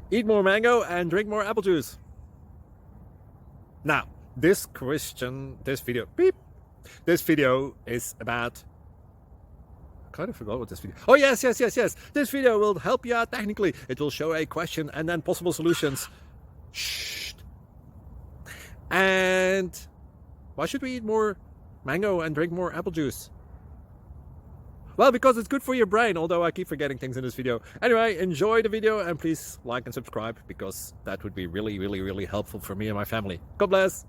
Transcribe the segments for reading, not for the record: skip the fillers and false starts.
Eat more mango and drink more apple juice. Now, this video is about, I kind of forgot what this video. Oh, yes. This video will help you out technically. It will show a question and then possible solutions. Shh. And why should we eat more mango and drink more apple juice? Well, because it's good for your brain, although I keep forgetting things in this video. Anyway, enjoy the video and please like and subscribe, because that would be really helpful for me and my family. God bless!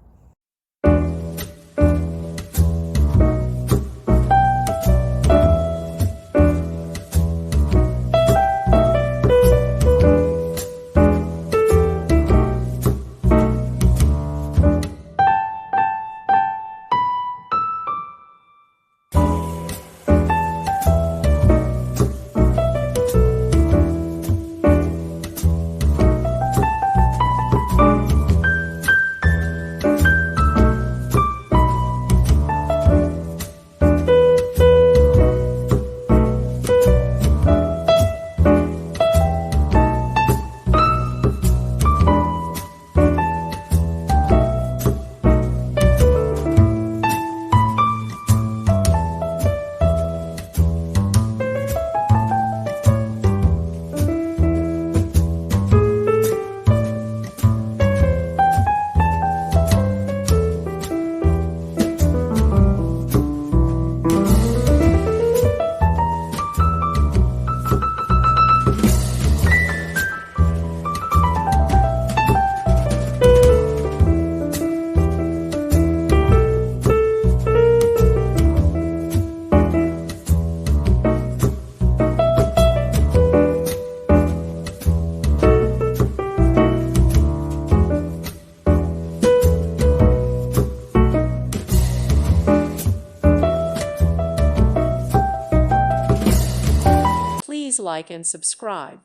Please like and subscribe.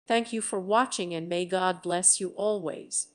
Thank you for watching, and may God bless you always.